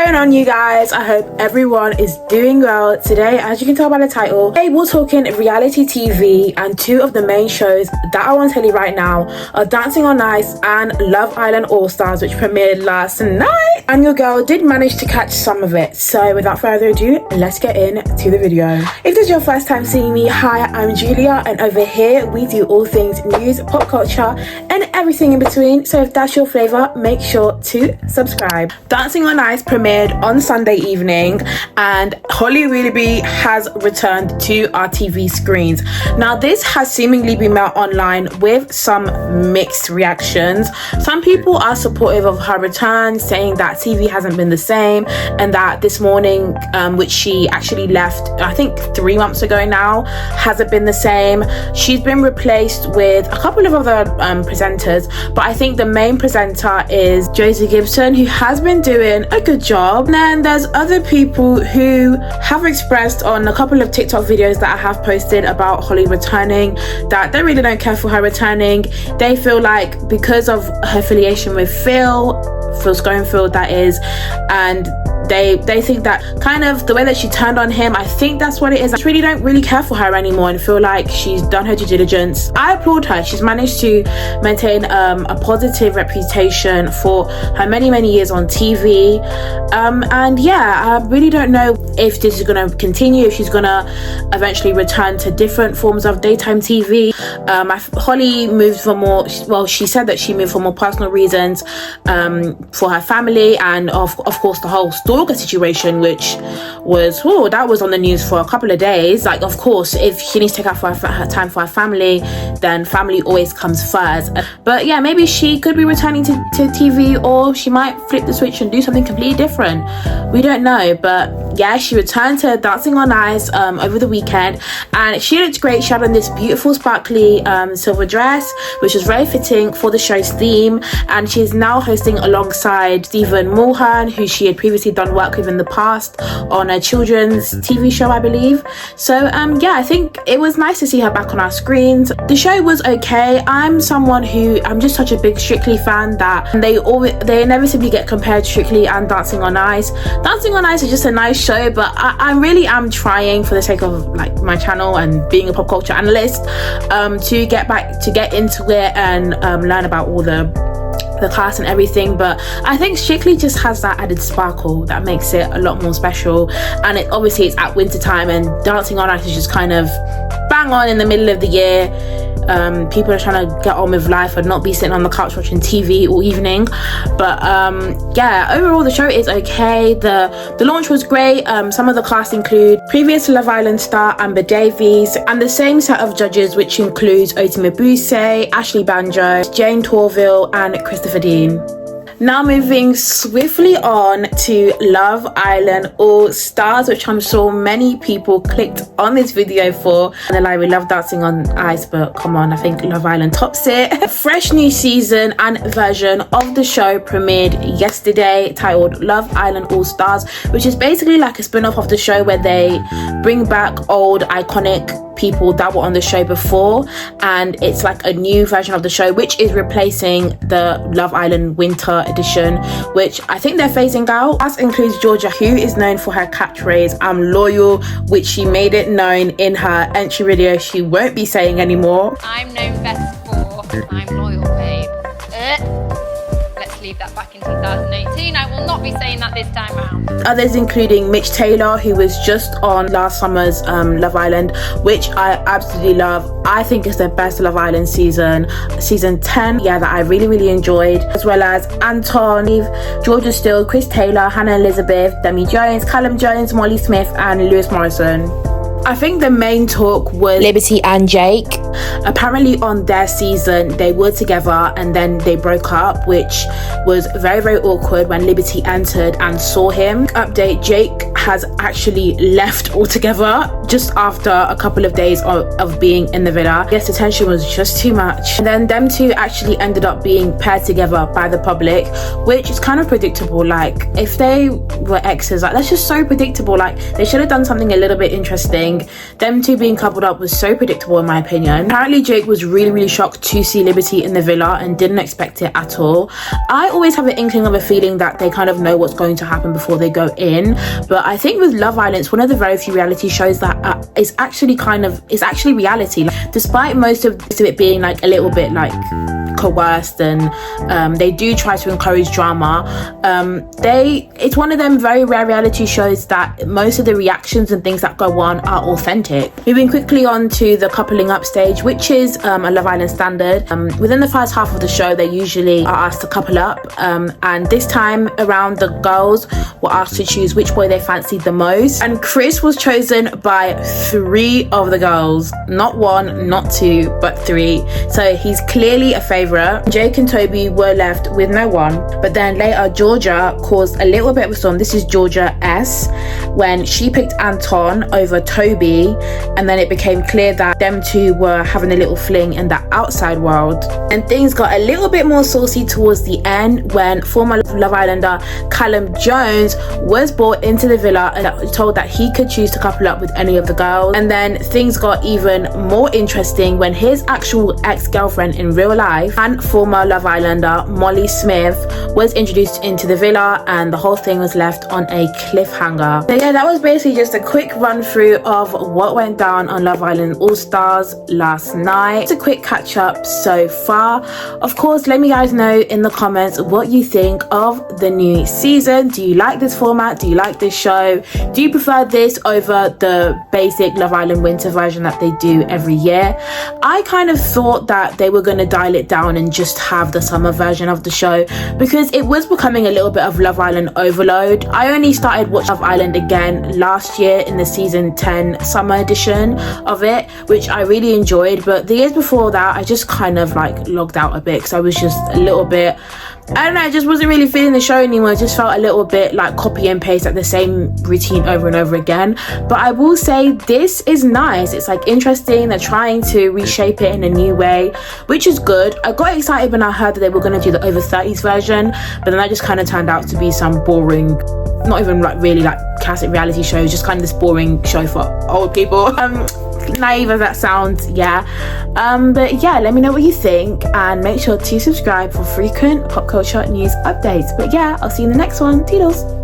going on, you guys? I hope everyone is doing well. Today, as you can tell by the title, today we're talking reality TV, and two of the main shows that I want to tell you right now are Dancing on Ice and Love Island All Stars, which premiered last night, and your girl did manage to catch some of it. So without further ado, let's get into the video. If this is your first time seeing me, hi, I'm Julia, and over here we do all things news, pop culture, and everything in between. So if that's your flavor, make sure to subscribe. Dancing on Ice premiered on Sunday evening, and Holly Willoughby has returned to our TV screens. Now, this has seemingly been met online with some mixed reactions. Some people are supportive of her return, saying that TV hasn't been the same, and that this morning, which she actually left, I think 3 months ago now, hasn't been the same. She's been replaced with a couple of other presenters, but I think the main presenter is Josie Gibson, who has been doing a good job. And then there's other people who have expressed on a couple of TikTok videos that I have posted about Holly returning that they really don't care for her returning. They feel like because of her affiliation with Phil Schoenfield, that is, and they think that kind of the way that she turned on him, I think that's what it is. I really don't really care for her anymore and feel like she's done her due diligence. I applaud her. She's managed to maintain a positive reputation for her many years on TV, and yeah, I really don't know if this is going to continue, if she's going to eventually return to different forms of daytime TV. Holly moved for more, well, she said that she moved for more personal reasons, for her family, and of course the whole stalker situation, which was, that was on the news for a couple of days. Like, of course, if she needs to take out for her time for her family, then family always comes first. But yeah, maybe she could be returning to TV, or she might flip the switch and do something completely different. We don't know, but yeah, she returned to Dancing on Ice over the weekend, and she looked great. She had on this beautiful sparkly silver dress, which was very fitting for the show's theme, and she's now hosting alongside Stephen Mulhern, who she had previously done work with in the past on a children's TV show, I believe. So yeah, I think it was nice to see her back on our screens. The show was okay. I'm just such a big Strictly fan that they inevitably get compared to Strictly and Dancing on Ice. Dancing on Ice is just a nice show, but I really am trying, for the sake of like my channel and being a pop culture analyst, to get into it and learn about all the cast and everything. But I think Strictly just has that added sparkle that makes it a lot more special, and obviously it's at winter time, and Dancing on Ice is just kind of bang on in the middle of the year. People are trying to get on with life and not be sitting on the couch watching TV all evening. But yeah, overall the show is okay. The launch was great. Some of the cast include previous Love Island star Amber Davies, and the same set of judges, which includes Oti Mabuse, Ashley Banjo, Jane Torville, and Christopher Dean. Now moving swiftly on to Love Island All Stars, which I'm sure many people clicked on this video for. And they're like, we love Dancing on Ice, but come on, I think Love Island tops it. A fresh new season and version of the show premiered yesterday, titled Love Island All Stars, which is basically like a spin-off of the show where they bring back old iconic people that were on the show before, and it's like a new version of the show which is replacing the Love Island Winter edition, which I think they're phasing out. That includes Georgia, who is known for her catchphrase "I'm loyal," which she made it known in her entry video she won't be saying anymore. I'm known best for "I'm loyal, babe." Let's leave that back in 2018. I will not be saying that this time around. Others including Mitch Taylor, who was just on last summer's Love Island, which I absolutely love. I think it's the best Love Island season 10, yeah, that I really enjoyed. As well as Anton, Georgia Steele, Chris Taylor, Hannah Elizabeth, Demi Jones, Callum Jones, Molly Smith, and Lewis Morrison. I think the main talk was Liberty and Jake. Apparently on their season they were together and then they broke up, which was very awkward when Liberty entered and saw him. Update: Jake has actually left altogether just after a couple of days of being in the villa. Yes, the tension was just too much. And then them two actually ended up being paired together by the public, which is kind of predictable. Like, if they were exes, like, that's just so predictable. Like, they should have done something a little bit interesting. Them two being coupled up was so predictable in my opinion. season. Apparently Jake was really shocked to see Liberty in the villa and didn't expect it at all. I always have an inkling of a feeling that they kind of know what's going to happen before they go in, but I think with Love Island, it's one of the very few reality shows that is actually reality. Like, despite most of it being like a little bit like coerced, and they do try to encourage drama, it's one of them very rare reality shows that most of the reactions and things that go on are authentic. Moving quickly on to the coupling up stage, which is a Love Island standard. Within the first half of the show, they usually are asked to couple up, and this time around the girls were asked to choose which boy they fancied the most, and Chris was chosen by 3 of the girls, not 1, not 2, but 3, so he's clearly a favorite. Jake and Toby were left with no one, but then later Georgia caused a little bit of a storm. This is Georgia S, when she picked Anton over Toby, and then it became clear that them two were having a little fling in the outside world. And things got a little bit more saucy towards the end when former Love Islander Callum Jones was brought into the villa and told that he could choose to couple up with any of the girls. And then things got even more interesting when his actual ex-girlfriend in real life and former Love Islander Molly Smith was introduced into the villa, and the whole thing was left on a cliffhanger. So yeah, that was basically just a quick run through of what went down on Love Island All Stars last night. It's a quick catch up so far. Of course, let me guys know in the comments what you think of the new season. Do you like this format? Do you like this show? Do you prefer this over the basic Love Island winter version that they do every year? I kind of thought that they were going to dial it down and just have the summer version of the show, because it was becoming a little bit of Love Island overload. I only started watching Love Island again last year in the season 10 summer edition of it, which I really enjoyed, but the years before that I just kind of like logged out a bit because I was just a little bit, I don't know, I just wasn't really feeling the show anymore. It just felt a little bit like copy and paste, like the same routine over and over again. But I will say this is nice. It's like interesting. They're trying to reshape it in a new way, which is good. I got excited when I heard that they were going to do the over 30s version, but then that just kind of turned out to be some boring, not even like really like classic reality shows, just kind of this boring show for old people. Naive as that sounds, yeah. But yeah, let me know what you think, and make sure to subscribe for frequent pop culture news updates. But yeah, I'll see you in the next one. Toodles.